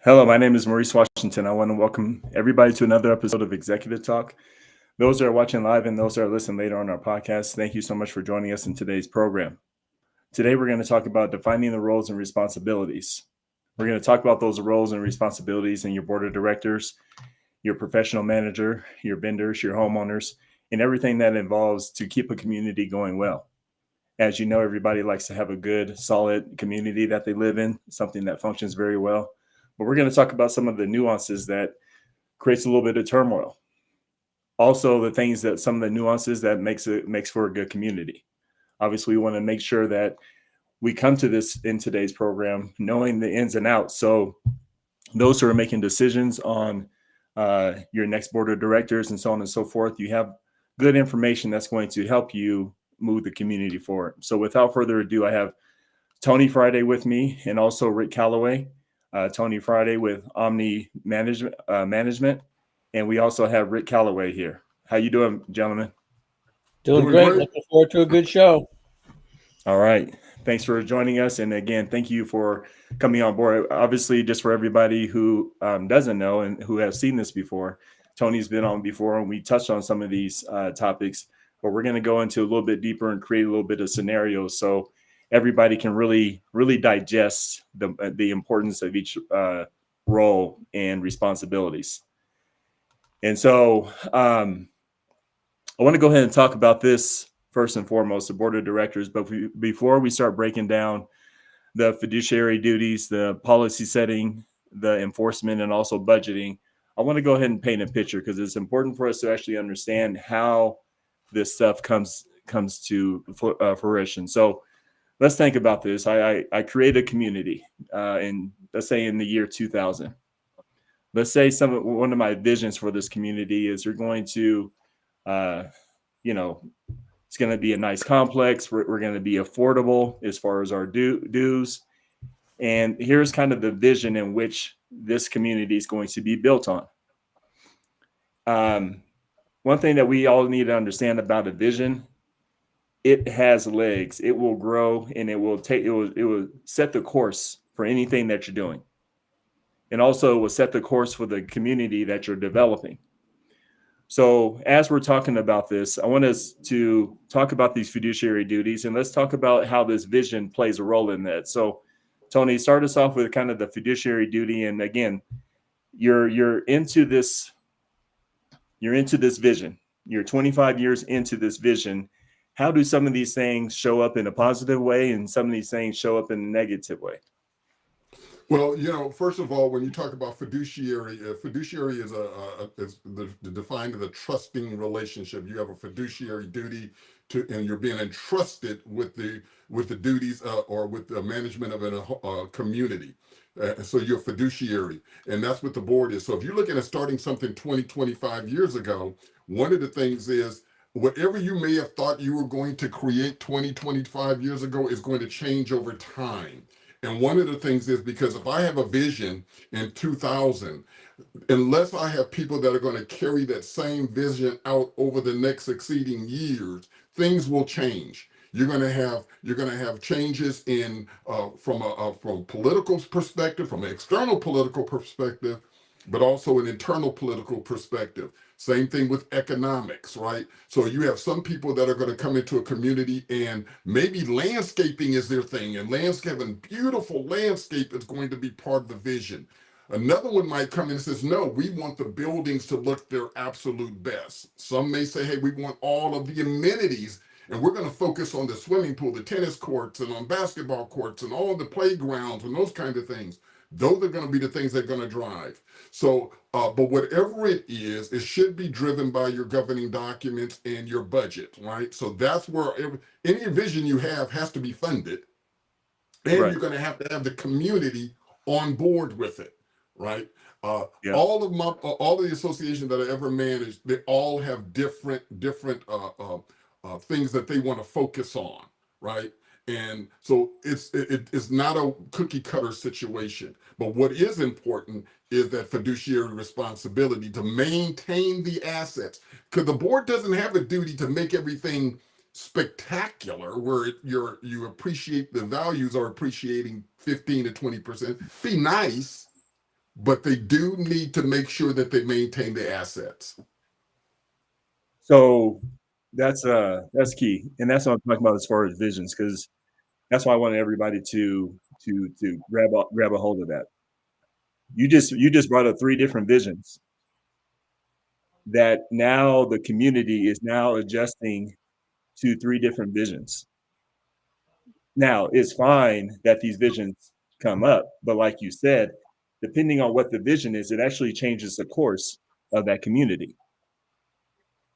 Hello, my name is Maurice Washington. I want to welcome everybody to another episode of Executive Talk. Those that are watching live and those that are listening later on our podcast, thank you so much for joining us in today's program. Today, we're going to talk about defining the roles and responsibilities. We're going to talk about those roles and responsibilities in your board of directors, your professional manager, your vendors, your homeowners, and everything that involves to keep a community going well. As you know, everybody likes to have a good, solid community that they live in, something that functions very well. But we're going to talk about some of the nuances that creates a little bit of turmoil. Also, some of the nuances that makes for a good community. Obviously, we want to make sure that we come to this in today's program knowing the ins and outs. So those who are making decisions on your next board of directors and so on and so forth, you have good information that's going to help you move the community forward. So without further ado, I have Tony Friday with me and also Rick Callaway. Tony Friday with Omni Management, and we also have Rick Callaway here. How you doing, gentlemen? Doing great. Looking forward to a good show. All right. Thanks for joining us. And again, thank you for coming on board. Obviously, just for everybody who doesn't know and who has seen this before, Tony's been on before, and we touched on some of these topics, but we're going to go into a little bit deeper and create a little bit of scenarios. So everybody can really digest the importance of each role and responsibilities. And so I want to go ahead and talk about this first and foremost, the board of directors. But before we start breaking down the fiduciary duties, the policy setting, the enforcement, and also budgeting, I want to go ahead and paint a picture because it's important for us to actually understand how this stuff comes to fruition. So let's think about this. I create a community let's say in the year 2000. Let's say one of my visions for this community is you're going to, it's going to be a nice complex. We're going to be affordable as far as our dues. And here's kind of the vision in which this community is going to be built on. One thing that we all need to understand about a vision, it has legs. It will grow, and it will set the course for anything that you're doing. And also it will set the course for the community that you're developing. So as we're talking about this, I want us to talk about these fiduciary duties, and let's talk about how this vision plays a role in that. So Tony, start us off with kind of the fiduciary duty. And again, you're into this vision. You're 25 years into this vision. How do some of these things show up in a positive way and some of these things show up in a negative way? Well, first of all, when you talk about fiduciary, fiduciary is defined as a trusting relationship. You have a fiduciary duty and you're being entrusted with the duties or with the management of a community. So you're a fiduciary, and that's what the board is. So if you're looking at starting something 20, 25 years ago, one of the things is whatever you may have thought you were going to create 20, 25 years ago is going to change over time. And one of the things is because if I have a vision in 2000, unless I have people that are going to carry that same vision out over the next succeeding years, things will change. You're going to have changes in from a political perspective, from an external political perspective, but also an internal political perspective. Same thing with economics, right? So you have some people that are going to come into a community and maybe landscaping is their thing, and landscaping, beautiful landscape is going to be part of the vision. Another one might come in and says, no, we want the buildings to look their absolute best. Some may say, hey, we want all of the amenities, and we're going to focus on the swimming pool, the tennis courts, and on basketball courts, and all the playgrounds, and those kinds of things. Those are going to be the things that are going to drive. So, but whatever it is, it should be driven by your governing documents and your budget, right? So that's where any vision you have has to be funded. And right. You're going to have the community on board with it, right? Yeah. All of the associations that I ever managed, they all have different things that they want to focus on, right? And so it's not a cookie cutter situation. But what is important is that fiduciary responsibility to maintain the assets, because the board doesn't have a duty to make everything spectacular where you appreciate the values are appreciating 15 to 20%. Be nice, but they do need to make sure that they maintain the assets. So that's key, and that's what I'm talking about as far as visions, because that's why I want everybody to grab a hold of that. You just brought up 3 different visions that now the community is now adjusting to 3 different visions. Now, it's fine that these visions come up, but like you said, depending on what the vision is, it actually changes the course of that community.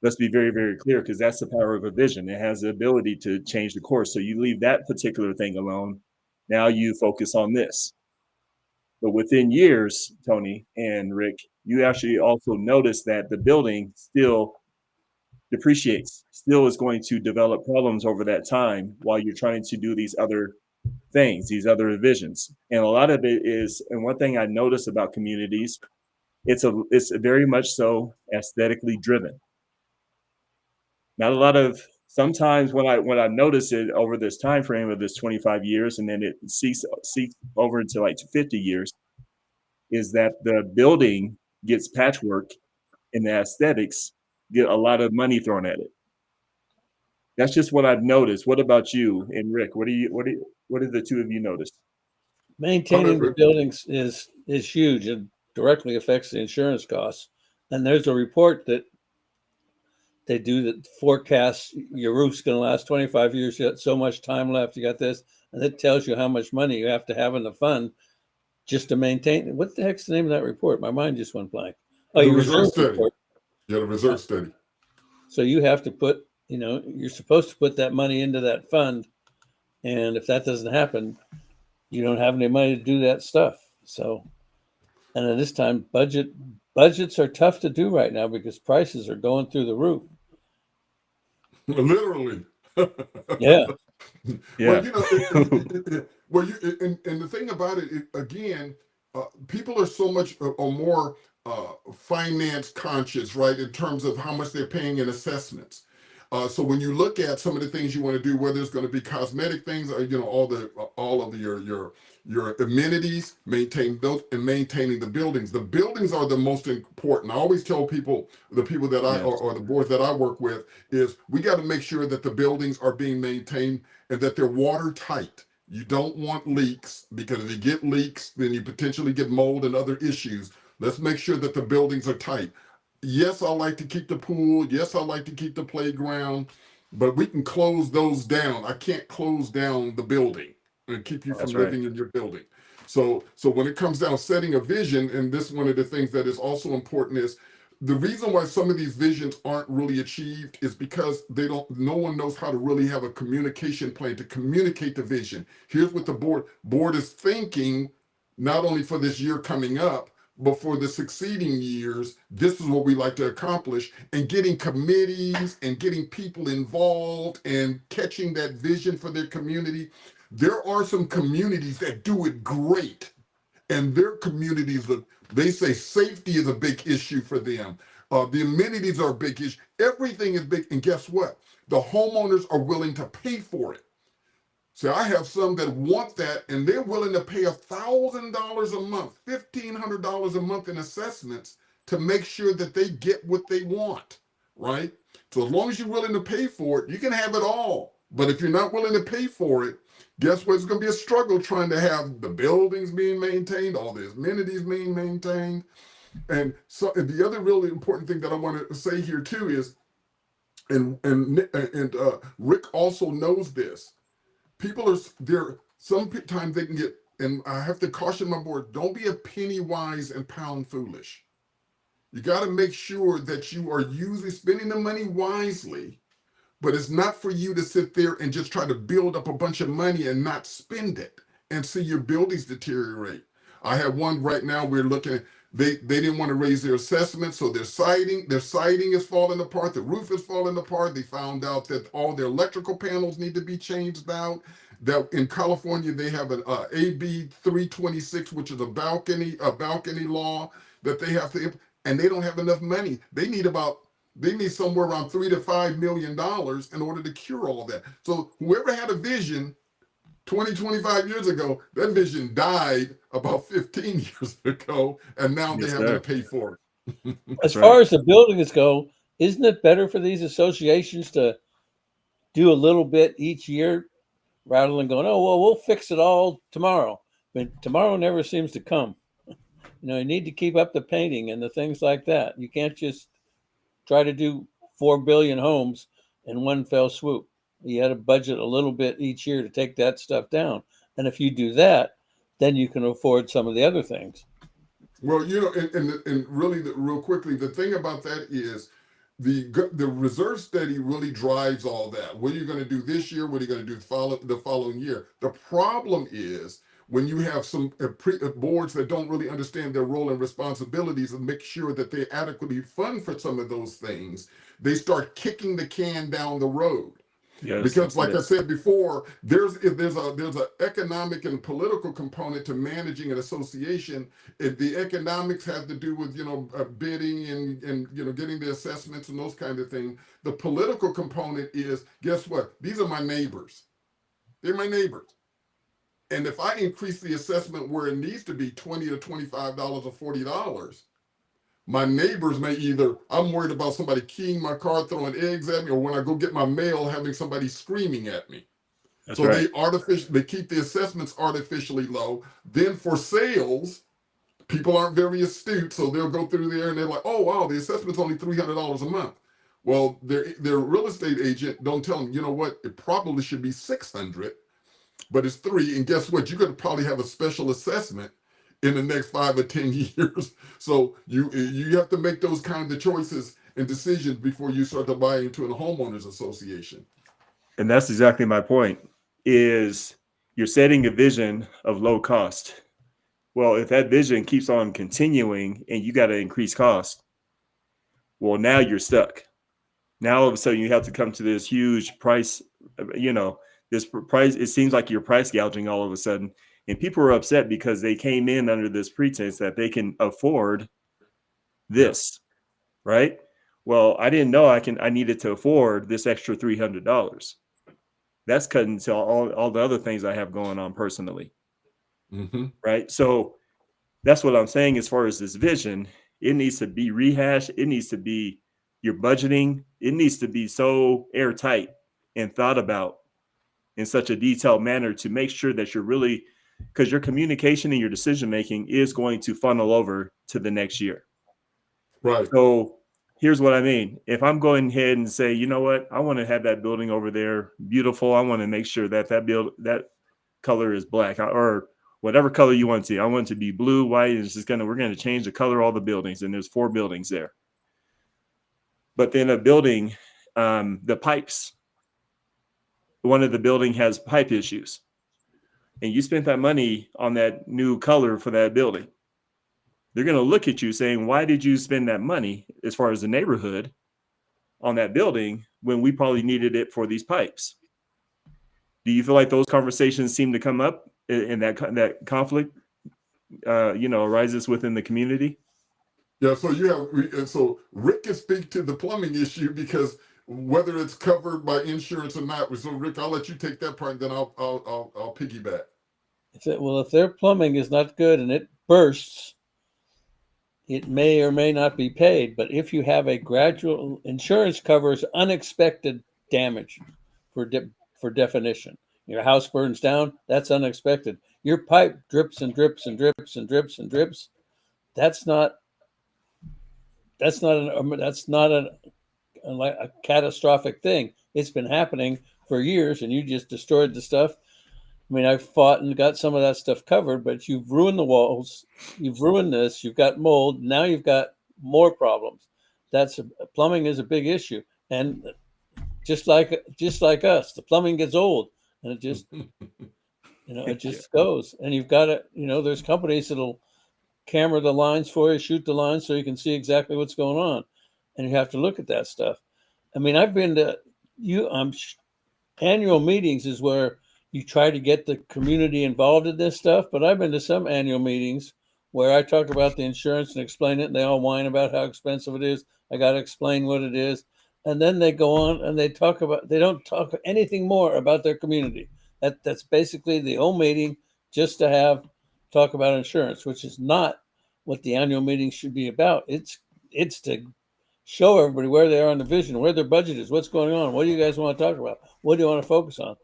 Let's be very, very clear, because that's the power of a vision. It has the ability to change the course. So you leave that particular thing alone. Now you focus on this. But within years, Tony and Rick, you actually also notice that the building still depreciates, still is going to develop problems over that time while you're trying to do these other things, these other visions. And a lot of it is, and one thing I notice about communities, it's very much so aesthetically driven. Not a lot of, sometimes when I notice it over this time frame of this 25 years, and then it seeks over into like 50 years, is that the building gets patchwork and the aesthetics get a lot of money thrown at it. That's just what I've noticed. What about you and Rick? What did the 2 of you notice? Maintaining the buildings is huge and directly affects the insurance costs. And there's a report that they do that forecasts your roof's going to last 25 years. You got so much time left. You got this, and it tells you how much money you have to have in the fund just to maintain. What the heck's the name of that report? My mind just went blank. Oh, The your reserve study. report. Yeah, the reserve study. So you have to put, you're supposed to put that money into that fund. And if that doesn't happen, you don't have any money to do that stuff. So, and at this time, budgets are tough to do right now because prices are going through the roof. Literally. Yeah. Yeah. Well, and the thing about it, again, people are so much or more finance conscious, right, in terms of how much they're paying in assessments. So when you look at some of the things you want to do, whether it's going to be cosmetic things or all of your amenities, maintain those, and maintaining the buildings. The buildings are the most important. I always tell people, the people that or the boards that I work with, is we got to make sure that the buildings are being maintained and that they're watertight. You don't want leaks, because if you get leaks, then you potentially get mold and other issues. Let's make sure that the buildings are tight. Yes, I like to keep the pool. Yes, I like to keep the playground, but we can close those down. I can't close down the building and keep you from living in your building. So when it comes down setting a vision, and this one of the things that is also important is the reason why some of these visions aren't really achieved is because no one knows how to really have a communication plan to communicate the vision. Here's what the board is thinking, not only for this year coming up, but for the succeeding years. This is what we like to accomplish, and getting committees and getting people involved and catching that vision for their community. There are some communities that do it great, and their communities, they say safety is a big issue for them. The amenities are a big issue. Everything is big, and guess what? The homeowners are willing to pay for it. So I have some that want that, and they're willing to pay $1,000 a month, $1,500 a month in assessments to make sure that they get what they want, right? So as long as you're willing to pay for it, you can have it all. But if you're not willing to pay for it, guess what? It's going to be a struggle trying to have the buildings being maintained, all the amenities being maintained. And so the other really important thing that I want to say here too is, and Rick also knows this, people are there. Sometimes they can get, and I have to caution my board, don't be a penny wise and pound foolish. You got to make sure that you are spending the money wisely, but it's not for you to sit there and just try to build up a bunch of money and not spend it and see your buildings deteriorate. I have one right now, we're looking at, they didn't want to raise their assessment, so their siding is falling apart, the roof is falling apart. They found out that all their electrical panels need to be changed out. That in California they have an AB 326, which is a balcony law that they have to, and they don't have enough money. They need somewhere around $3 to $5 million in order to cure all that. So whoever had a vision 20, 25 years ago, that vision died about 15 years ago, and now Yes, they're having sir. to pay for it. As That's far right. as the buildings go, isn't it better for these associations to do a little bit each year rather than going, oh, well, we'll fix it all tomorrow? But tomorrow never seems to come. You need to keep up the painting and the things like that. You can't just try to do 4 billion homes in one fell swoop. You had to budget a little bit each year to take that stuff down. And if you do that, then you can afford some of the other things. Well, and really, real quickly, the thing about that is the reserve study really drives all that. What are you going to do this year? What are you going to do the following year? The problem is when you have some boards that don't really understand their role and responsibilities and make sure that they adequately fund for some of those things, they start kicking the can down the road. Yes. Because, like I Yes. said before, there's an economic and political component to managing an association. If the economics have to do with bidding and getting the assessments and those kind of things. The political component is, guess what? These are my neighbors. They're my neighbors. And if I increase the assessment where it needs to be $20 to $25 or $40, my neighbors may I'm worried about somebody keying my car, throwing eggs at me, or when I go get my mail, having somebody screaming at me. That's So right. they keep the assessments artificially low. Then for sales, people aren't very astute, so they'll go through there and they're like, oh wow, the assessment's only $300 a month. Well, their real estate agent don't tell them, you know what, it probably should be 600, but it's 3. And guess what? You're going to probably have a special assessment in the next 5 or 10 years. So you have to make those kinds of choices and decisions before you start to buy into a homeowners association. And that's exactly my point, is you're setting a vision of low cost. Well, if that vision keeps on continuing and you got to increase cost, well, now you're stuck. Now all of a sudden you have to come to this huge price, this price. It seems like you're price gouging all of a sudden. And people are upset because they came in under this pretense that they can afford this, right? Well, I didn't know I needed to afford this extra $300. That's cutting to all the other things I have going on personally. Mm-hmm. Right. So that's what I'm saying. As far as this vision, it needs to be rehashed. It needs to be your budgeting. It needs to be so airtight and thought about in such a detailed manner to make sure that you're really, because your communication and your decision making is going to funnel over to the next year. Right. So here's what I mean. If I'm going ahead and say, you know what, I want to have that building over there beautiful. I want to make sure that that color is black or whatever color you want to. I want it to be blue, white. It's just we're going to change the color of all the buildings. And there's 4 buildings there. But then a building, the pipes, one of the building has pipe issues. And you spent that money on that new color for that building. They're going to look at you saying, why did you spend that money as far as the neighborhood on that building when we probably needed it for these pipes? Do you feel like those conversations seem to come up and that conflict, arises within the community? Yeah. So Rick can speak to the plumbing issue because whether it's covered by insurance or not. So Rick, I'll let you take that part, and then I'll piggyback. If their plumbing is not good and it bursts, it may or may not be paid. But if you have a gradual, insurance covers unexpected damage for definition. Your house burns down, that's unexpected. Your pipe drips and drips and drips and drips and drips. That's not a catastrophic thing. It's been happening for years, and you just destroyed the stuff. I mean, I fought and got some of that stuff covered, but you've ruined the walls. You've ruined this. You've got mold. Now you've got more problems. Plumbing is a big issue, and just like us, the plumbing gets old, and it just goes. And you've got to, there's companies that'll camera the lines for you, shoot the lines so you can see exactly what's going on, and you have to look at that stuff. I mean, I've been to annual meetings is where you try to get the community involved in this stuff, but I've been to some annual meetings where I talk about the insurance and explain it, and they all whine about how expensive it is. I got to explain what it is. And then they go on and they don't talk anything more about their community. That's basically the whole meeting, just to talk about insurance, which is not what the annual meeting should be about. It's to show everybody where they are on the vision, where their budget is, what's going on, what do you guys want to talk about, what do you want to focus on.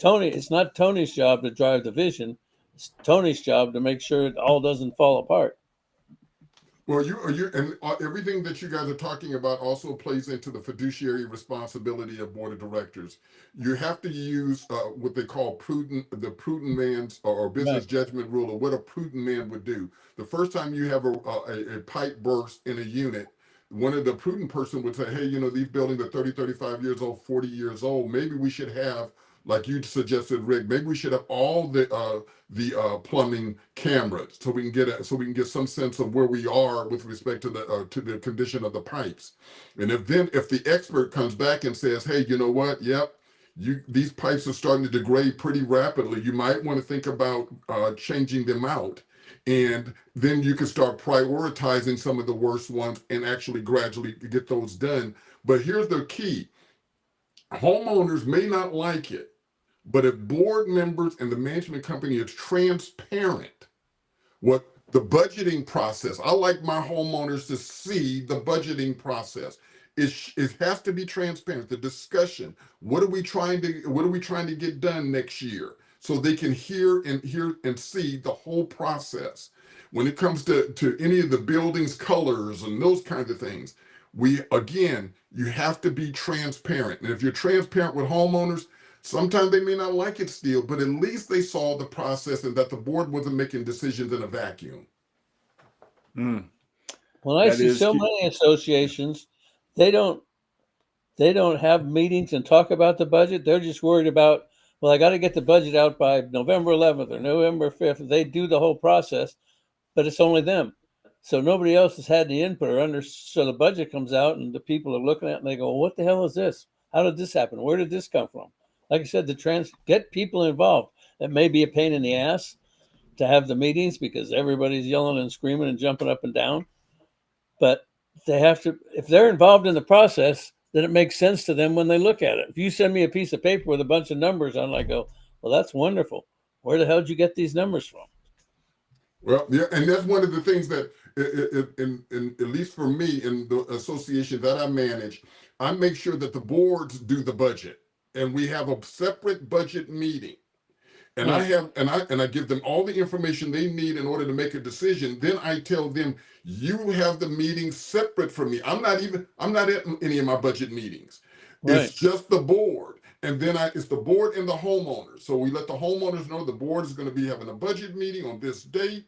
It's not Tony's job to drive the vision. It's Tony's job to make sure it all doesn't fall apart. Well, everything that you guys are talking about also plays into the fiduciary responsibility of board of directors. You have to use what they call the prudent man's or business judgment rule, or what a prudent man would do. The first time you have a pipe burst in a unit, one of the prudent person would say, hey, these buildings are 30, 35 years old, 40 years old. Maybe we should have, like you suggested, Rick, maybe we should have all the plumbing cameras so we can get some sense of where we are with respect to the condition of the pipes. And if the expert comes back and says, hey, you know what? Yep, these pipes are starting to degrade pretty rapidly. You might want to think about changing them out. And then you can start prioritizing some of the worst ones and actually gradually get those done. But here's the key. Homeowners may not like it, but if board members and the management company is transparent, what the budgeting process, I like my homeowners to see the budgeting process. It has to be transparent. The discussion, what are we trying to get done next year? So they can hear and see the whole process. When it comes to any of the buildings' colors and those kinds of things, you have to be transparent. And if you're transparent with homeowners, sometimes they may not like it still, but at least they saw the process and that the board wasn't making decisions in a vacuum. Well, I see so many associations, they don't have meetings and talk about the budget. They're just worried about, well, I got to get the budget out by November 11th or November 5th. They do the whole process, but it's only them. So nobody else has had the input so the budget comes out and the people are looking at it and they go, well, what the hell is this? How did this happen? Where did this come from? Like I said, get people involved. It may be a pain in the ass to have the meetings because everybody's yelling and screaming and jumping up and down. But they have to, if they're involved in the process, then it makes sense to them when they look at it. If you send me a piece of paper with a bunch of numbers on, I go, well, that's wonderful. Where the hell did you get these numbers from? Well, yeah, and that's one of the things that, at least for me in the association that I manage, I make sure that the boards do the budget, and we have a separate budget meeting. And I give them all the information they need in order to make a decision. Then I tell them, you have the meeting separate from me. I'm not at any of my budget meetings. Right. It's just the board. And then it's the board and the homeowners. So we let the homeowners know the board is going to be having a budget meeting on this date.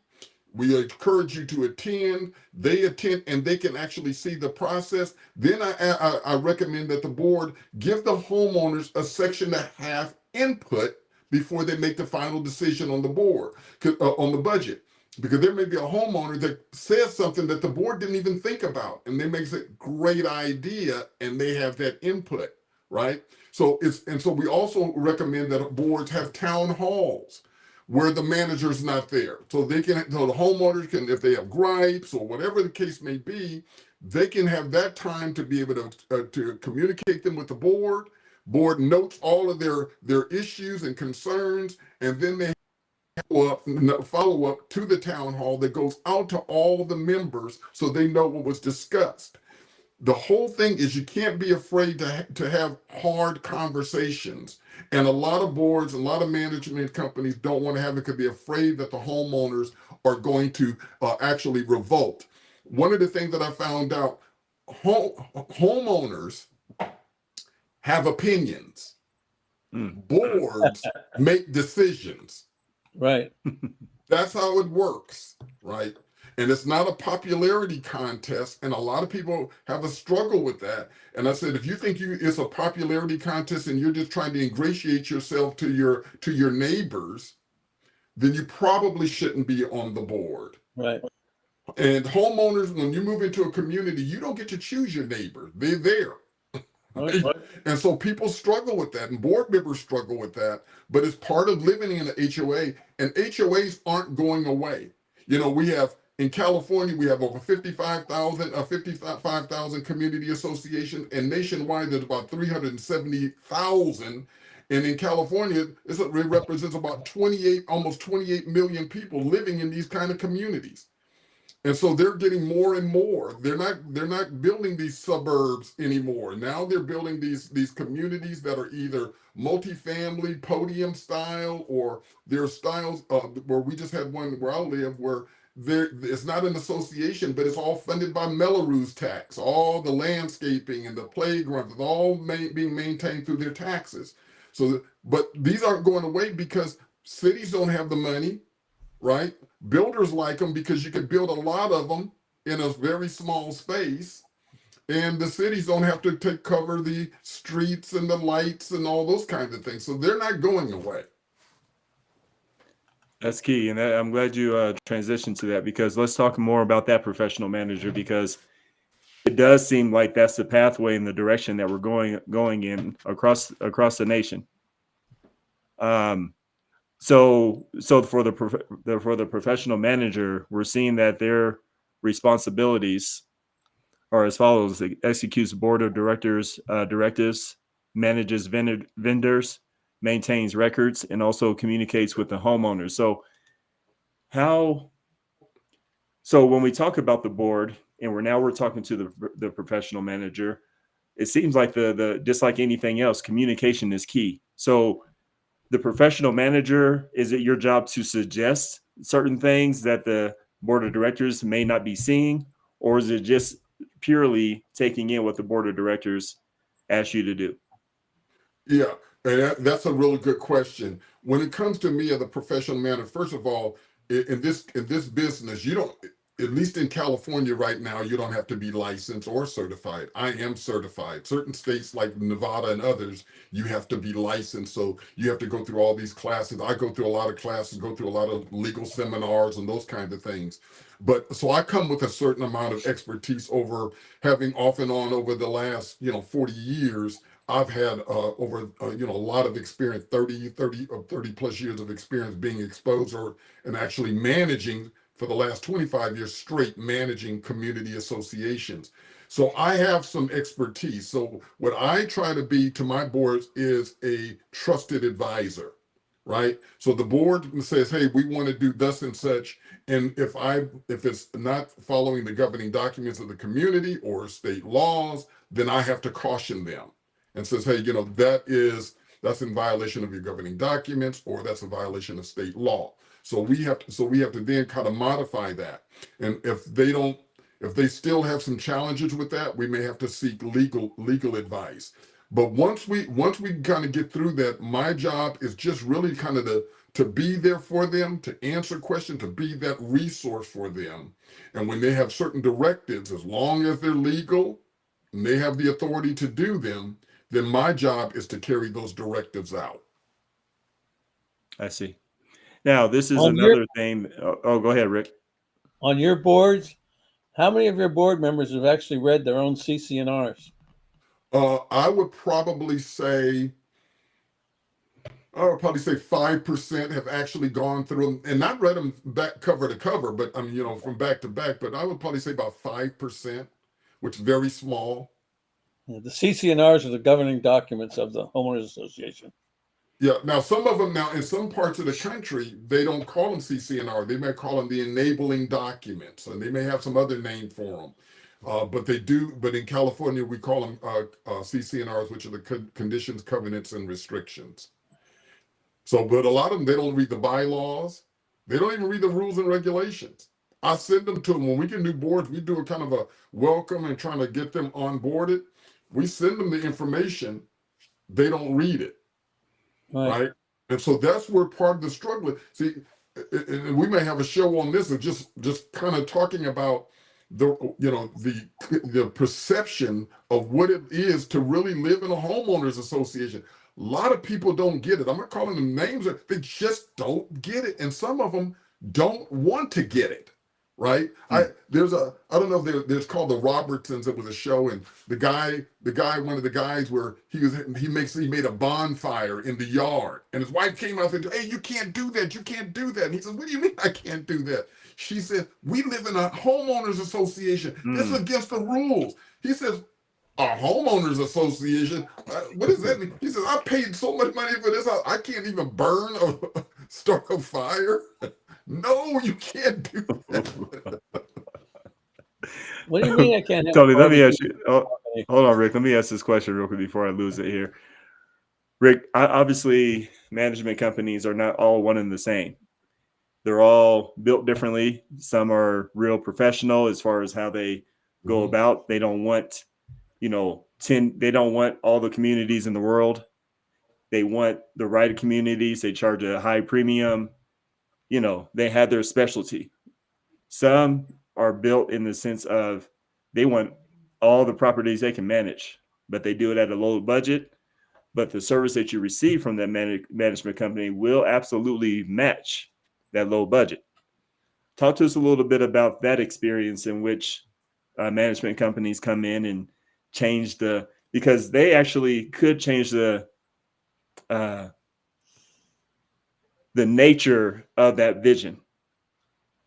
We encourage you to attend. They attend and they can actually see the process. Then I recommend that the board give the homeowners a section to have input before they make the final decision on the board, on the budget. Because there may be a homeowner that says something that the board didn't even think about, and they makes a great idea and they have that input, right? So we also recommend that boards have town halls where the manager's not there. So the homeowners can, if they have gripes or whatever the case may be, they can have that time to be able to communicate them with the board. Board notes all of their issues and concerns, and then they follow up to the town hall that goes out to all the members so they know what was discussed. The whole thing is you can't be afraid to have hard conversations. And a lot of boards, a lot of management companies don't want to have it because they're afraid that the homeowners are going to actually revolt. One of the things that I found out, homeowners have opinions. Boards make decisions. Right. That's how it works, right? And it's not a popularity contest, and a lot of people have a struggle with that. And I said, if you think it's a popularity contest and you're just trying to ingratiate yourself to your neighbors, then you probably shouldn't be on the board. Right. And homeowners, when you move into a community, you don't get to choose your neighbor. They're there. Right? And so people struggle with that, and board members struggle with that, but it's part of living in an HOA, and HOAs aren't going away. In California, we have over 55,000 community associations, and nationwide there's about 370,000. And in California, it represents about 28, almost 28 million people living in these kind of communities. And so they're getting more and more. They're not building these suburbs anymore. Now they're building these communities that are either multifamily, podium style, or their styles where we just had one where I live where it's not an association, but it's all funded by Melrose tax. All the landscaping and the playgrounds, it's all being maintained through their taxes. So, but these aren't going away because cities don't have the money, right? Builders like them because you can build a lot of them in a very small space, and the cities don't have to cover the streets and the lights and all those kinds of things. So they're not going away. That's key, and I'm glad you transitioned to that, because let's talk more about that professional manager, because it does seem like that's the pathway in the direction that we're going in across the nation. So for the professional manager, we're seeing that their responsibilities are as follows: it executes board of directors directives, manages vendors, maintains records, and also communicates with the homeowners. So when we talk about the board, and we're talking to the professional manager, it seems like the just like anything else, communication is key. So the professional manager, is it your job to suggest certain things that the board of directors may not be seeing, or is it just purely taking in what the board of directors ask you to do? Yeah, and that's a really good question. When it comes to me as a professional manager, first of all, in this business, you don't, at least in California right now, you don't have to be licensed or certified. I am certified. Certain states like Nevada and others, you have to be licensed. So you have to go through all these classes. I go through a lot of classes, go through a lot of legal seminars and those kinds of things. But so I come with a certain amount of expertise over having off and on over the last, 40 years. I've had over a lot of experience, 30 plus years of experience being exposed and actually managing for the last 25 years straight, managing community associations. So I have some expertise. So what I try to be to my boards is a trusted advisor, right? So the board says, hey, we want to do thus and such. And if it's not following the governing documents of the community or state laws, then I have to caution them and says, hey, that's in violation of your governing documents, or that's a violation of state law. So we have to then kind of modify that. And if they still have some challenges with that, we may have to seek legal advice. But once we kind of get through that, my job is just really kind of to be there for them, to answer questions, to be that resource for them. And when they have certain directives, as long as they're legal and they have the authority to do them, then my job is to carry those directives out. I see. Now, this is another thing. Oh, go ahead, Rick. On your boards, how many of your board members have actually read their own CC&Rs? I would probably say 5% have actually gone through them and not read them back cover to cover, but from back to back. But I would probably say about 5%, which is very small. Yeah, the CC&Rs are the governing documents of the homeowners association. Yeah. Now, some of them in some parts of the country, they don't call them CC&R. They may call them the enabling documents, and they may have some other name for them. But they do. But in California, we call them CC&Rs, which are the conditions, covenants, and restrictions. So, but a lot of them, they don't read the bylaws. They don't even read the rules and regulations. I send them to them. When we get new boards, we do a kind of a welcome and trying to get them onboarded. We send them the information. They don't read it. Right. And so that's where part of the struggle is. See, and we may have a show on this of just kind of talking about the perception of what it is to really live in a homeowners association. A lot of people don't get it. I'm not calling them names. They just don't get it. And some of them don't want to get it. Right. I don't know if there's called the Robertsons. It was a show, and the guy, one of the guys where he made a bonfire in the yard, and his wife came out and said, hey, you can't do that. You can't do that. And he says, what do you mean I can't do that? She said, we live in a homeowners association. This is against the rules. He says, A homeowners association? What does that mean? He says, I paid so much money for this house, I can't even burn or start a fire. No, you can't do that. What do you mean I can't have Tony, let me barbecue? ask you. Hold on, Rick. Let me ask this question real quick before I lose it here. Rick, obviously, management companies are not all one and the same. They're all built differently. Some are real professional as far as how they go about. They don't want, they don't want all the communities in the world. They want the right communities. They charge a high premium. They have their specialty. Some are built in the sense of they want all the properties they can manage, but they do it at a low budget. But the service that you receive from that management company will absolutely match that low budget. Talk to us a little bit about that experience in which management companies come in and change because they actually could change the nature of that vision.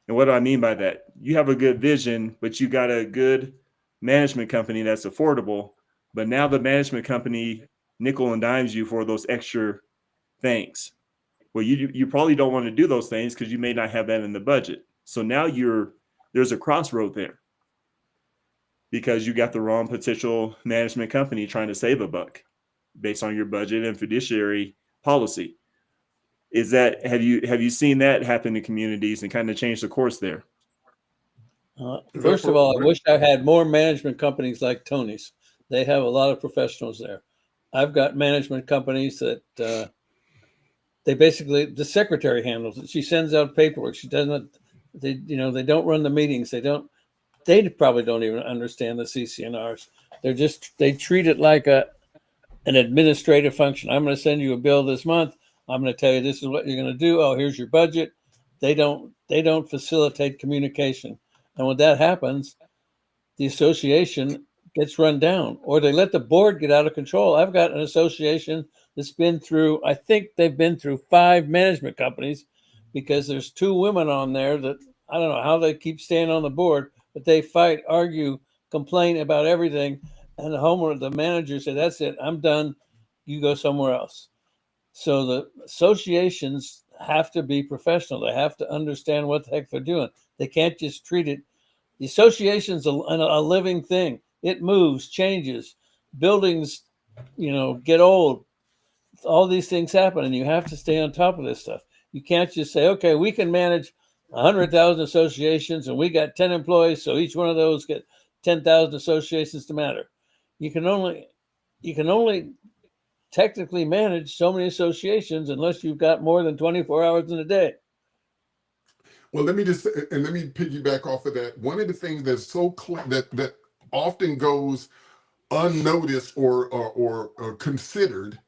And what do I mean by that? You have a good vision, but you got a good management company that's affordable. But now the management company nickel and dimes you for those extra things. Well, you probably don't want to do those things because you may not have that in the budget. So now there's a crossroad there because you got the wrong potential management company trying to save a buck based on your budget and fiduciary policy. Have you seen that happen in communities and kind of change the course there? First of all, I wish I had more management companies like Tony's. They have a lot of professionals there. I've got management companies that they basically, the secretary handles it. She sends out paperwork. She doesn't, they don't run the meetings. They probably don't even understand the CC&Rs. They treat it like an administrative function. I'm going to send you a bill this month. I'm going to tell you this is what you're going to do. Oh, here's your budget. They don't facilitate communication. And when that happens, the association gets run down, or they let the board get out of control. I've got an association that's I think they've been through 5 management companies because there's 2 women on there that I don't know how they keep staying on the board, but they fight, argue, complain about everything. And the manager said, that's it, I'm done. You go somewhere else. So the associations have to be professional. They have to understand what the heck they're doing. They can't just treat it. The association's a living thing. It moves, changes. Buildings, get old. All these things happen, and you have to stay on top of this stuff. You can't just say, okay, we can manage 100,000 associations, and we got 10 employees, so each one of those get 10,000 associations to matter. You can only technically manage so many associations unless you've got more than 24 hours in a day. Well, let me piggyback off of that. One of the things that's so clear that often goes unnoticed or considered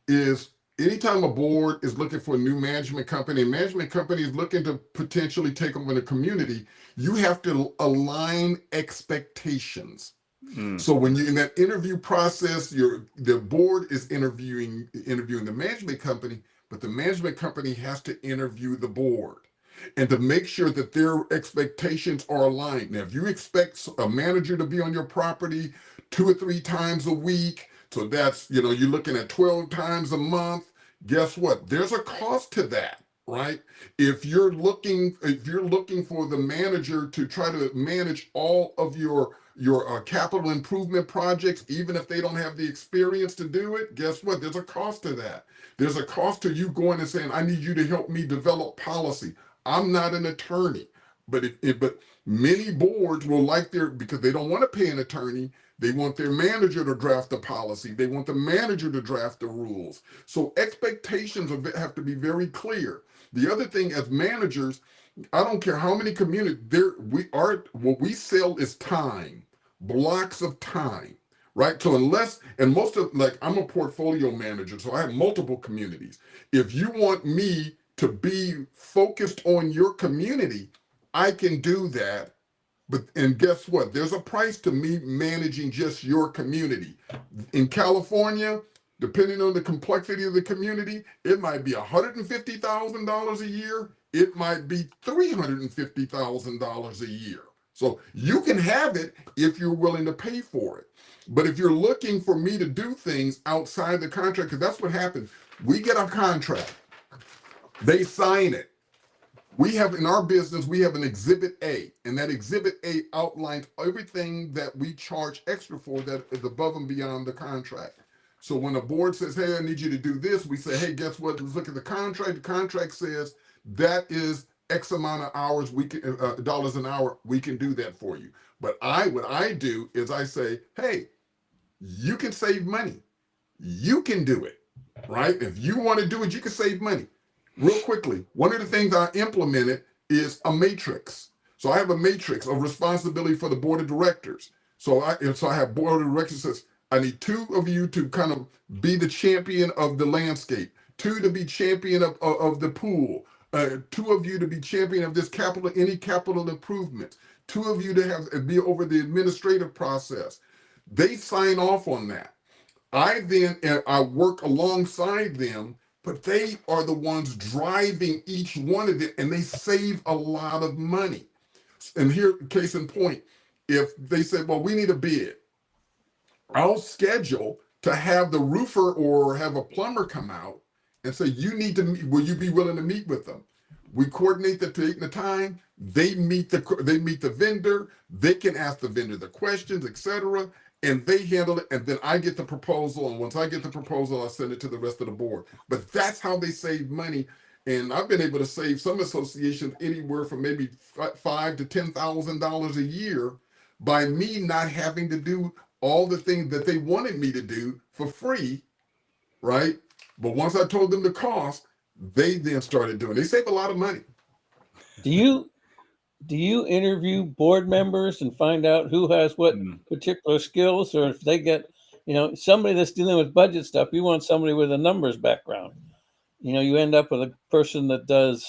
is anytime a board is looking for a new management company is looking to potentially take over the community, you have to align expectations. So when you're in that interview process, the board is interviewing the management company, but the management company has to interview the board and to make sure that their expectations are aligned. Now, if you expect a manager to be on your property 2 or 3 times a week, so that's, you're looking at 12 times a month, guess what? There's a cost to that, right? If you're looking for the manager to try to manage all of your capital improvement projects, even if they don't have the experience to do it, guess what? There's a cost to that. There's a cost to you going and saying, I need you to help me develop policy. I'm not an attorney, but but many boards will because they don't want to pay an attorney. They want their manager to draft the policy. They want the manager to draft the rules. So expectations have to be very clear. The other thing, as managers, I don't care how many communities what we sell is time, blocks of time, right? So I'm a portfolio manager, so I have multiple communities. If you want me to be focused on your community, I can do that. And guess what? There's a price to me managing just your community. In California, depending on the complexity of the community, it might be $150,000 a year. It might be $350,000 a year. So you can have it if you're willing to pay for it. But if you're looking for me to do things outside the contract, because that's what happens. We get a contract, they sign it. We have in our business, we have an exhibit A, and that exhibit A outlines everything that we charge extra for that is above and beyond the contract. So when a board says, hey, I need you to do this, we say, hey, guess what? Let's look at the contract. The contract says that is X amount of hours, we can dollars an hour, we can do that for you. But what I do is I say, hey, you can save money. You can do it, right? If you want to do it, you can save money. Real quickly, one of the things I implemented is a matrix. So I have a matrix of responsibility for the board of directors. So I have board of directors says, I need two of you to kind of be the champion of the landscape, two to be champion of the pool, two of you to be champion of this capital, any capital improvements, two of you to be over the administrative process. They sign off on that. I work alongside them, but they are the ones driving each one of it, and they save a lot of money. And here, case in point, if they say, well, we need a bid, I'll schedule to have the roofer or have a plumber come out and say, you need to meet, will you be willing to meet with them? We coordinate the date and the time. They meet the vendor. They can ask the vendor the questions, etc., and they handle it. And then I get the proposal. And once I get the proposal, I send it to the rest of the board. But that's how they save money. And I've been able to save some associations anywhere from maybe $5,000 to $10,000 a year by me not having to do all the things that they wanted me to do for free, right? But once I told them the cost, they then started doing it. They save a lot of money. Do you interview board members and find out who has what particular skills, or if they get, somebody that's dealing with budget stuff, you want somebody with a numbers background. You end up with a person that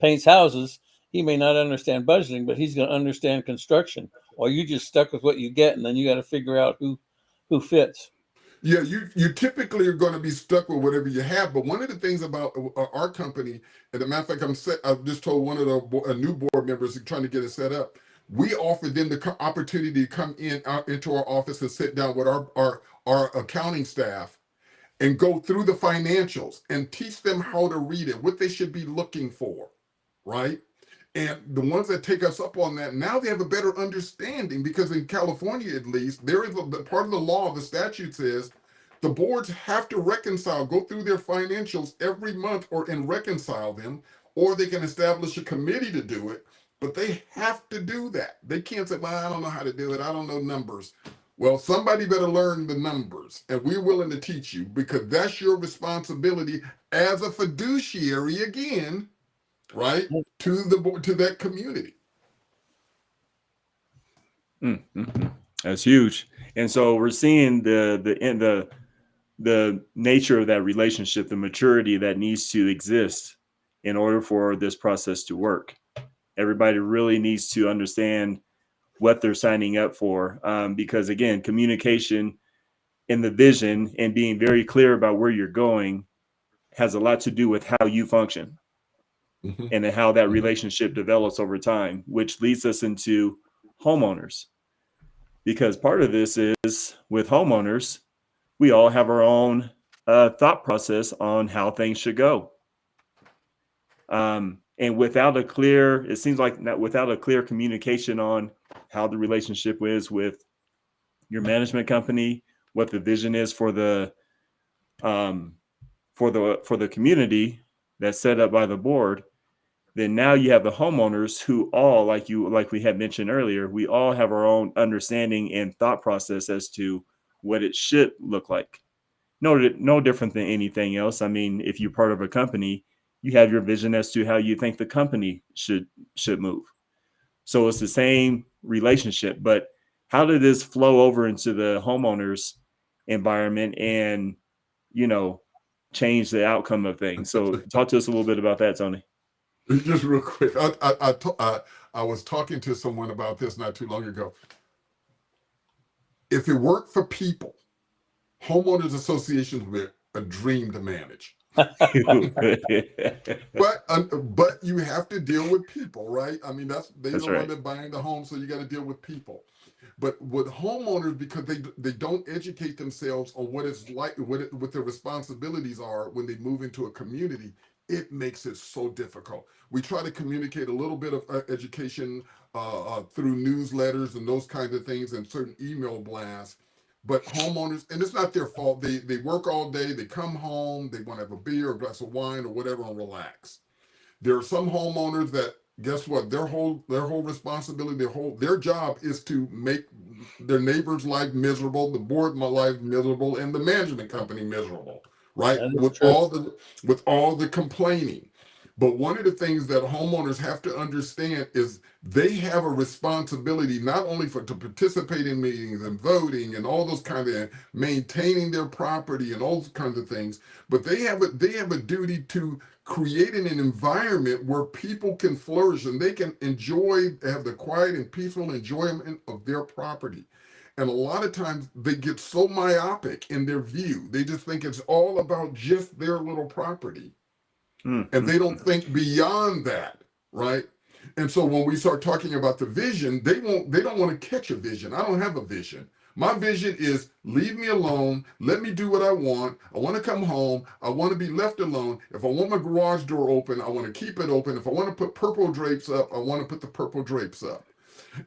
paints houses. He may not understand budgeting, but he's going to understand construction. Or you just stuck with what you get, and then you got to figure out who fits. Yeah, you typically are going to be stuck with whatever you have. But one of the things about our company, and a matter of fact, I just told one of the new board members trying to get it set up. We offer them the opportunity to come into our office and sit down with our accounting staff and go through the financials and teach them how to read it, what they should be looking for, right? And the ones that take us up on that, now they have a better understanding, because in California, at least, there is part of the law, the statute says, the boards have to go through their financials every month and reconcile them, or they can establish a committee to do it, but they have to do that. They can't say, well, I don't know how to do it. I don't know numbers. Well, somebody better learn the numbers, and we're willing to teach you, because that's your responsibility as a fiduciary again, right, to that community. That's huge. And so we're seeing the nature of that relationship, the maturity that needs to exist in order for this process to work. Everybody really needs to understand what they're signing up for, because again, communication and the vision and being very clear about where you're going has a lot to do with how you function. And then how that relationship develops over time, which leads us into homeowners. Because part of this is, with homeowners, we all have our own thought process on how things should go. And without a clear communication on how the relationship is with your management company, what the vision is for the community that's set up by the board, then now you have the homeowners who all, like we had mentioned earlier, we all have our own understanding and thought process as to what it should look like. No different than anything else. I mean, if you're part of a company, you have your vision as to how you think the company should move. So it's the same relationship, but how did this flow over into the homeowners environment and, change the outcome of things? So talk to us a little bit about that, Tony. Just real quick, I was talking to someone about this not too long ago. If it worked for people, homeowners associations would be a dream to manage. But you have to deal with people, right? I mean, they're That's the one right. that buying the home, so you got to deal with people. But with homeowners, because they don't educate themselves on what it's like, what their responsibilities are when they move into a community, it makes it so difficult. We try to communicate a little bit of education through newsletters and those kinds of things and certain email blasts. But homeowners, and it's not their fault. They work all day. They come home. They want to have a beer, a glass of wine, or whatever, and relax. There are some homeowners that, guess what, their whole responsibility, their job is to make their neighbor's life miserable, the board life miserable, and the management company miserable, right? That is with true. all the with all the complaining. But one of the things that homeowners have to understand is they have a responsibility not only to participate in meetings and voting and all those kind of maintaining their property and all those kinds of things, but they have a duty to creating an environment where people can flourish and they can have the quiet and peaceful enjoyment of their property. And a lot of times they get so myopic in their view. They just think it's all about just their little property. And they don't think beyond that, right? And so when we start talking about the vision, they don't want to catch a vision. I don't have a vision. My vision is leave me alone, let me do what I want. I want to come home, I want to be left alone. If I want my garage door open, I want to keep it open. If I want to put purple drapes up, I want to put the purple drapes up.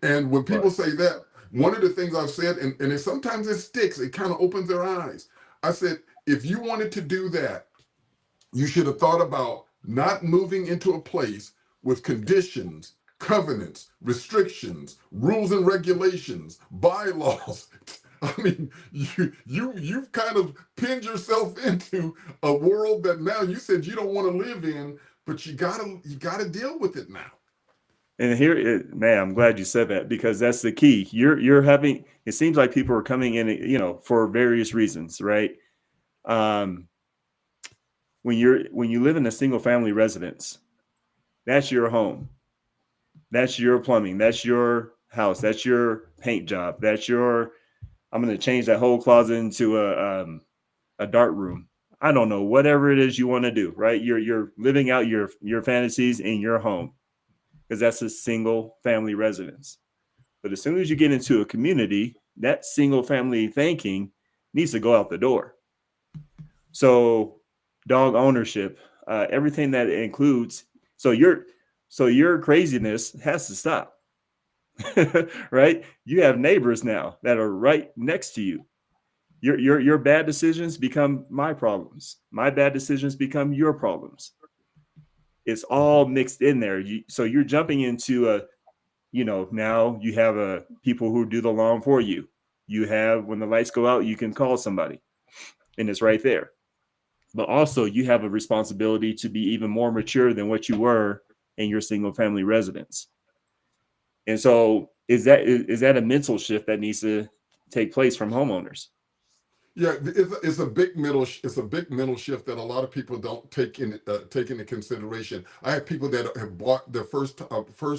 And when Right. people say that, one of the things I've said, and sometimes it sticks, it kind of opens their eyes. I said, if you wanted to do that, you should have thought about not moving into a place with conditions, covenants, restrictions, rules and regulations, bylaws. I mean, you've kind of pinned yourself into a world that now you said you don't want to live in, but you gotta deal with it now. And here, man, I'm glad you said that, because that's the key. You're having. It seems like people are coming in, for various reasons, right? Um, when you live in a single family residence, that's your home. That's your plumbing. That's your house. That's your paint job. That's your. I'm going to change that whole closet into a dart room. I don't know, whatever it is you want to do, right? You're living out your fantasies in your home, because that's a single family residence. But as soon as you get into a community, that single family thinking needs to go out the door. So dog ownership, everything that it includes. So your craziness has to stop. Right? You have neighbors now that are right next to you. Your bad decisions become my problems. My bad decisions become your problems. It's all mixed in there. So you're jumping into now you have people who do the lawn for you. You have, when the lights go out, you can call somebody, and it's right there. But also you have a responsibility to be even more mature than what you were in your single family residence. And so is that a mental shift that needs to take place from homeowners? Yeah, it's a big mental shift that a lot of people don't take into consideration. I have people that have bought their first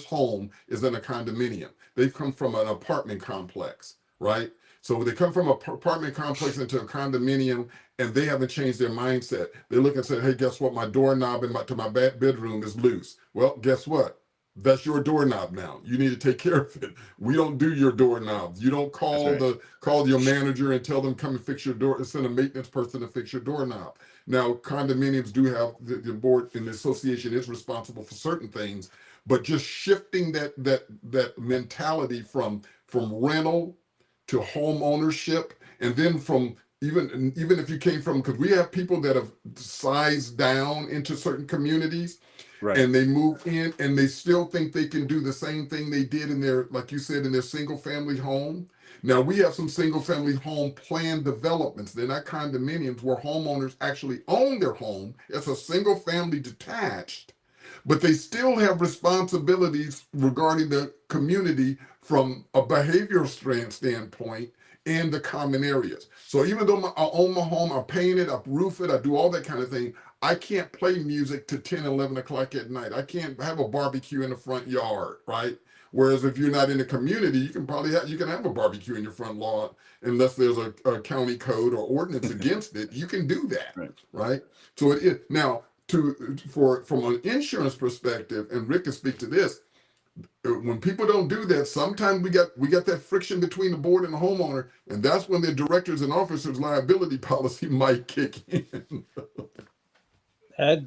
home is in a condominium. They've come from an apartment complex, right? So they come from an apartment complex into a condominium, and they haven't changed their mindset. They look and say, "Hey, guess what? My doorknob to my bedroom is loose." Well, guess what? That's your doorknob now. You need to take care of it. We don't do your doorknobs. You don't That's call right. your manager and tell them come and fix your door and send a maintenance person to fix your doorknob. Now, condominiums do have the board and the association is responsible for certain things, but just shifting that mentality from rental to home ownership, and then from even if you came from, because we have people that have sized down into certain communities Right. and they move in and they still think they can do the same thing they did in their, like you said, in their single family home. Now we have some single family home plan developments. They're not condominiums where homeowners actually own their home. It's a single family detached, but they still have responsibilities regarding the community from a behavioral standpoint and the common areas. So even though I own my home, I paint it, I roof it, I do all that kind of thing, I can't play music to 10, 11 o'clock at night. I can't have a barbecue in the front yard, right? Whereas if you're not in the community, you can probably you can have a barbecue in your front lawn unless there's a county code or ordinance against it. You can do that, Right. right? So it is now from an insurance perspective, and Rick can speak to this. When people don't do that, sometimes we got that friction between the board and the homeowner, and that's when the directors and officers liability policy might kick in.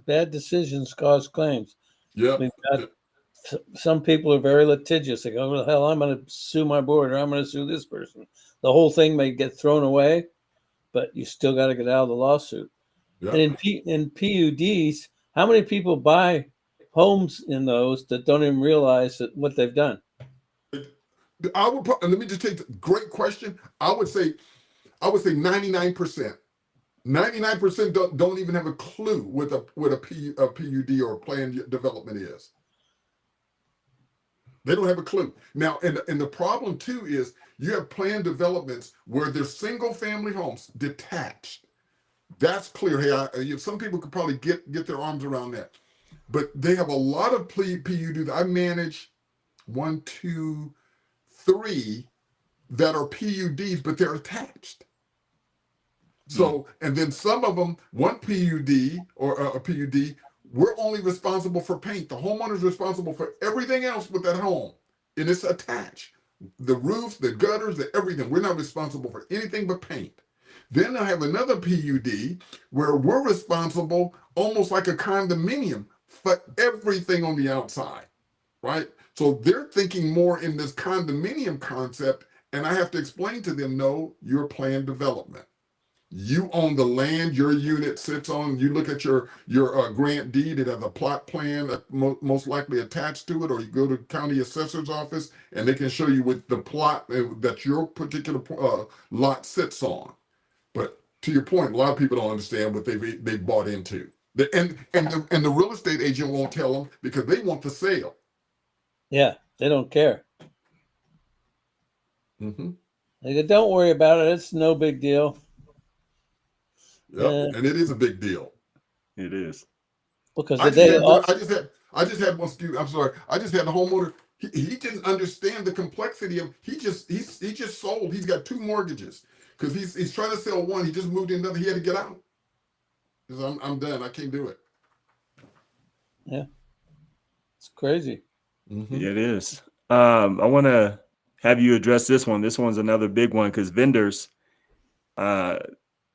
Bad decisions cause claims. Yep. We've got some people are very litigious. They go, well, hell, I'm going to sue my board or I'm going to sue this person. The whole thing may get thrown away, but you still got to get out of the lawsuit. Yep. And in PUDs, how many people buy homes in those that don't even realize that what they've done? I would let me just take the great question. I would say 99%. 99% don't even have a clue what a PUD or a planned development is. They don't have a clue. Now, and the problem too is you have planned developments where there's single family homes detached. That's clear. Hey, some people could probably get their arms around that. But they have a lot of PUDs. I manage 1, 2, 3 that are PUDs, but they're attached. So, and then some of them, one PUD or a PUD, we're only responsible for paint. The homeowner's responsible for everything else with that home, and it's attached. The roofs, the gutters, the everything. We're not responsible for anything but paint. Then I have another PUD where we're responsible, almost like a condominium, for everything on the outside, right? So they're thinking more in this condominium concept, and I have to explain to them, no, you're planned development. You own the land your unit sits on. You look at your grant deed, it has a plot plan most likely attached to it, or you go to county assessor's office and they can show you what the plot that your particular lot sits on. But to your point, a lot of people don't understand what they bought into. And the real estate agent won't tell them because they want the sale. Yeah, they don't care. Mm-hmm. They go, don't worry about it. It's no big deal. Yep, and it is a big deal. It is. Because I just had one student. I'm sorry. I just had a homeowner. He didn't understand the complexity of. He just sold. He's got 2 mortgages because he's trying to sell one. He just moved in another. He had to get out. He said, I'm done. I can't do it. Yeah, it's crazy. Mm-hmm. It is. I want to have you address this one. This one's another big one because vendors,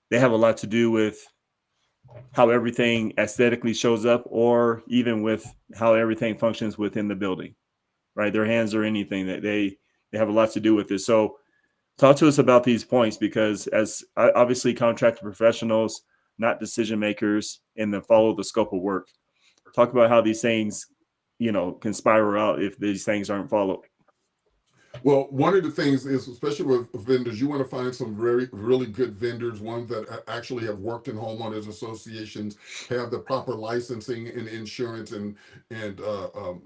they have a lot to do with how everything aesthetically shows up, or even with how everything functions within the building, right? Their hands or anything that they have a lot to do with it. So talk to us about these points, because as obviously contractor professionals, not decision makers, and then follow the scope of work. Talk about how these things, can spiral out if these things aren't followed. Well, one of the things is, especially with vendors, you want to find some really good vendors, ones that actually have worked in homeowners associations, have the proper licensing and insurance. And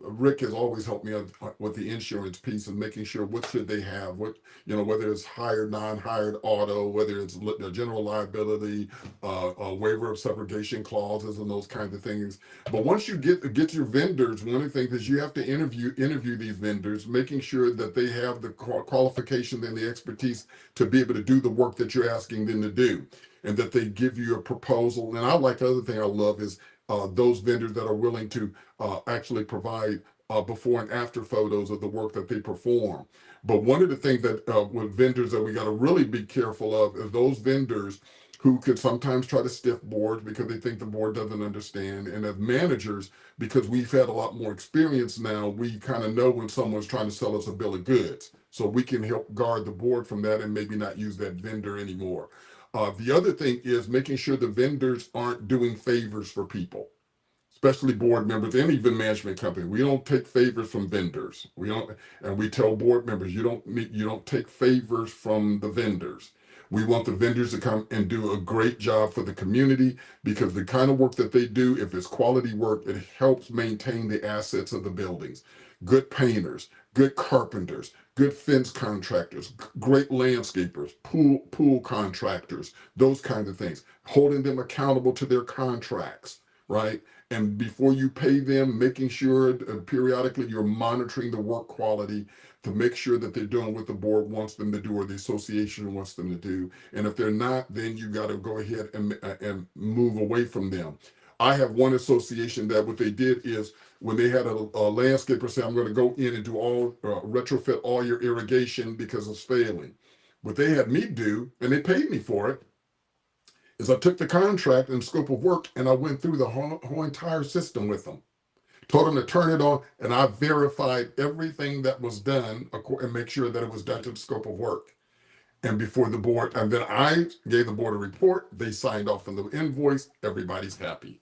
Rick has always helped me with the insurance piece and making sure what should they have, whether it's hired, non-hired auto, whether it's general liability, a waiver of subrogation clauses, and those kinds of things. But once you get your vendors, one of the things is you have to interview these vendors, making sure that they have the qualification and the expertise to be able to do the work that you're asking them to do, and that they give you a proposal. And the other thing I love is those vendors that are willing to actually provide before and after photos of the work that they perform. But one of the things that with vendors that we got to really be careful of is those vendors who could sometimes try to stiff boards because they think the board doesn't understand. And as managers, because we've had a lot more experience now, we kind of know when someone's trying to sell us a bill of goods. So we can help guard the board from that and maybe not use that vendor anymore. The other thing is making sure the vendors aren't doing favors for people, especially board members and even management company. We don't take favors from vendors. And we tell board members, you don't take favors from the vendors. We want the vendors to come and do a great job for the community, because the kind of work that they do, if it's quality work, it helps maintain the assets of the buildings. Good painters, good carpenters, good fence contractors, great landscapers, pool contractors, those kinds of things. Holding them accountable to their contracts, right? And before you pay them, making sure periodically you're monitoring the work quality to make sure that they're doing what the board wants them to do or the association wants them to do. And if they're not, then you got to go ahead and move away from them. I have one association that what they did is when they had a landscaper say, I'm going to go in and do all retrofit all your irrigation because it's failing. What they had me do, and they paid me for it, is I took the contract and scope of work and I went through the whole entire system with them. Told them to turn it on, and I verified everything that was done and make sure that it was done to the scope of work. And before the board, and then I gave the board a report. They signed off on the invoice. Everybody's happy.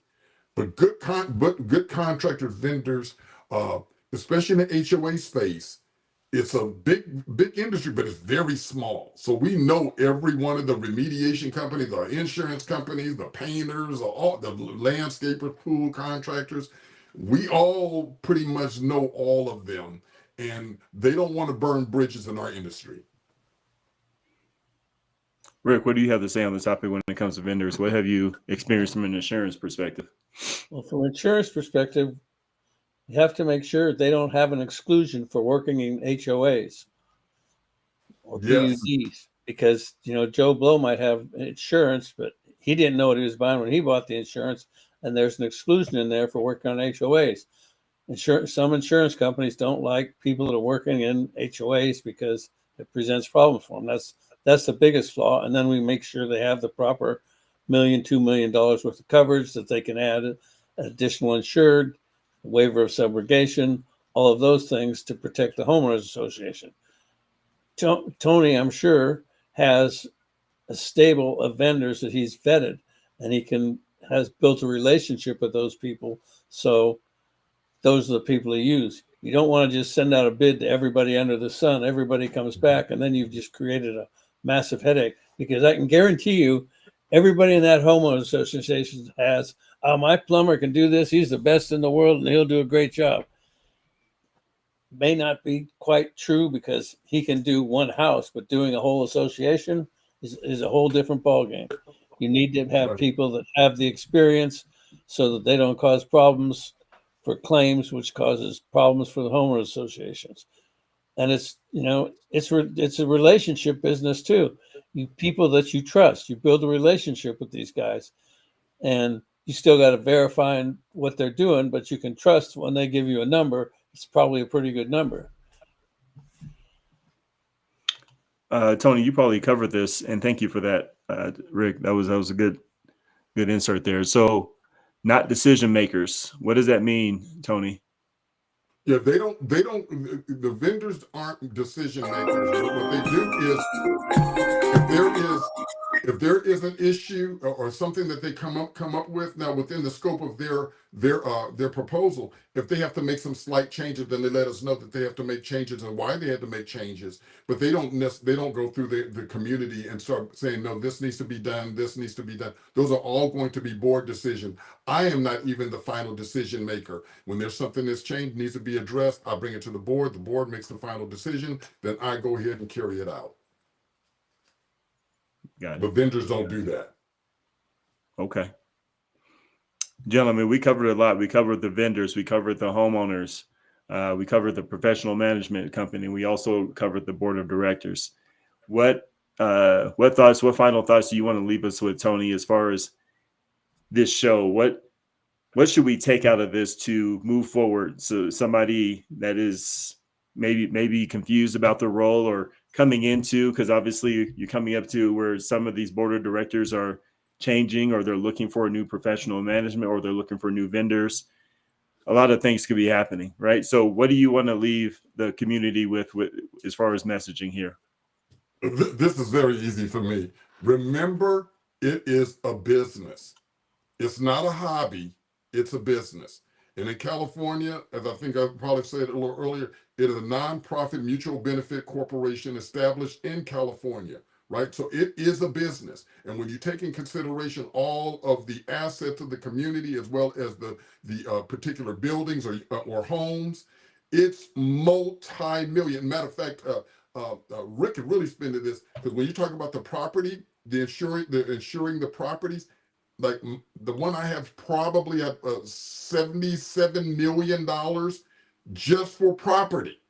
But good contractors, vendors, especially in the HOA space, it's a big industry, but it's very small. So we know every one of the remediation companies, the insurance companies, the painters, all the landscapers, pool contractors. We all pretty much know all of them, and they don't want to burn bridges in our industry. Rick, what do you have to say on the topic when it comes to vendors? What have you experienced from an insurance perspective? Well, from an insurance perspective, you have to make sure they don't have an exclusion for working in HOAs or PUDs, because Joe Blow might have insurance, but he didn't know what he was buying when he bought the insurance, and there's an exclusion in there for working on HOAs. Some insurance companies don't like people that are working in HOAs because it presents problems for them. That's the biggest flaw. And then we make sure they have the proper $2 million worth of coverage that they can add additional insured, waiver of subrogation, all of those things to protect the homeowners association. Tony, I'm sure, has a stable of vendors that he's vetted, and he has built a relationship with those people. So those are the people he use. You don't want to just send out a bid to everybody under the sun. Everybody comes back, and then you've just created a massive headache, because I can guarantee you everybody in that homeowners association has, my plumber can do this. He's the best in the world and he'll do a great job. May not be quite true, because he can do one house, but doing a whole association is a whole different ballgame. You need to have people that have the experience so that they don't cause problems for claims, which causes problems for the homeowners associations. And it's a relationship business too. People that you trust, you build a relationship with these guys, and you still got to verify what they're doing, but you can trust when they give you a number, it's probably a pretty good number. Tony, you probably covered this, and thank you for that, Rick. That was a good insert there. So, not decision makers. What does that mean, Tony? Yeah, the vendors aren't decision makers. What they do is, if there is an issue or something that they come up with now within the scope of their proposal, if they have to make some slight changes, then they let us know that they have to make changes and why they had to make changes. But they don't go through the community and start saying, no, this needs to be done, this needs to be done. Those are all going to be board decision. I am not even the final decision maker. When there's something that's changed, needs to be addressed, I bring it to the board makes the final decision, then I go ahead and carry it out. Got it. But vendors don't do that. Okay. Gentlemen, we covered a lot. We covered the vendors. We covered the homeowners. We covered the professional management company. We also covered the board of directors. What final thoughts do you want to leave us with, Tony, as far as this show? What should we take out of this to move forward? So somebody that is maybe confused about the role or coming into, because obviously you're coming up to where some of these board of directors are changing, or they're looking for a new professional management, or they're looking for new vendors. A lot of things could be happening, right? So what do you want to leave the community with as far as messaging here? This is very easy for me. Remember, it is a business. It's not a hobby. It's a business. And in California, as I think I probably said a little earlier, it is a nonprofit mutual benefit corporation established in California, right? So it is a business. And when you take in consideration all of the assets of the community, as well as the particular buildings or homes, it's multi-million. Matter of fact, Rick could really spin to this, because when you talk about the property, the insuring the properties, like the one I have probably at $77 million just for property,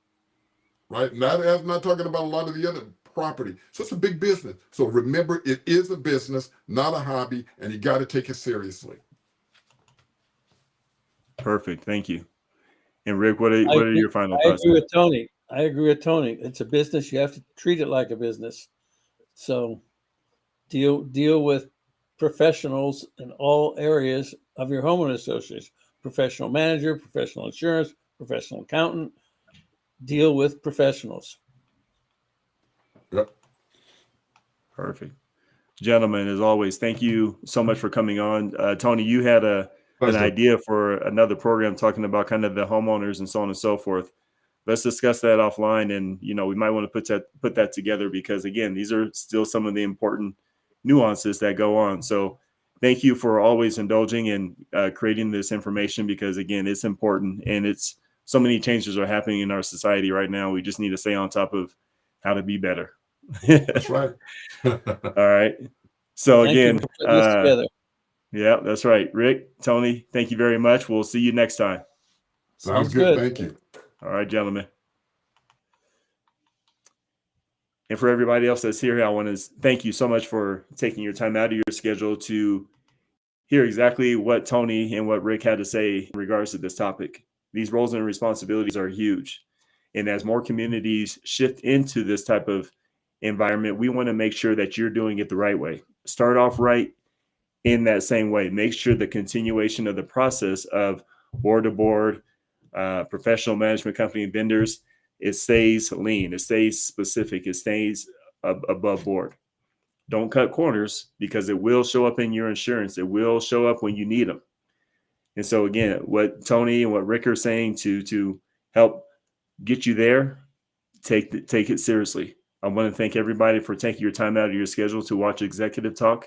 right? Not as not talking about a lot of the other property. So it's a big business. So remember, it is a business, not a hobby, and you got to take it seriously. Perfect. Thank you. And Rick, what are your final thoughts? I agree with Tony. I agree with Tony. It's a business. You have to treat it like a business. So deal with professionals in all areas of your homeowner association. Professional manager, professional insurance, professional accountant. Deal with professionals. Yep. Perfect. Gentlemen, as always, thank you so much for coming on. Tony, you had an idea for another program talking about kind of the homeowners and so on and so forth. Let's discuss that offline, and we might want to put that together, because again, these are still some of the important nuances that go on. So thank you for always indulging and creating this information, because again, it's important, and it's so many changes are happening in our society right now. We just need to stay on top of how to be better. That's right. All right. So again, together. Yeah, that's right. Rick, Tony, thank you very much. We'll see you next time. Sounds good. Thank you. All right, gentlemen. And for everybody else that's here, I want to thank you so much for taking your time out of your schedule to hear exactly what Tony and what Rick had to say in regards to this topic. These roles and responsibilities are huge. And as more communities shift into this type of environment, we want to make sure that you're doing it the right way. Start off right in that same way. Make sure the continuation of the process of board to board, professional management company vendors, it stays lean, it stays specific, it stays above board. Don't cut corners, because it will show up in your insurance. It will show up when you need them. And so again, what Tony and what Rick are saying to help get you there, take it seriously. I want to thank everybody for taking your time out of your schedule to watch Executive Talk.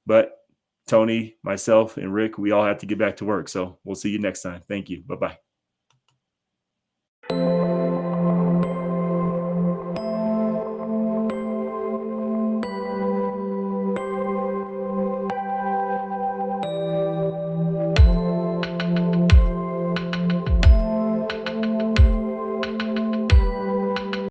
But Tony, myself, and Rick, we all have to get back to work. So we'll see you next time. Thank you. Bye-bye.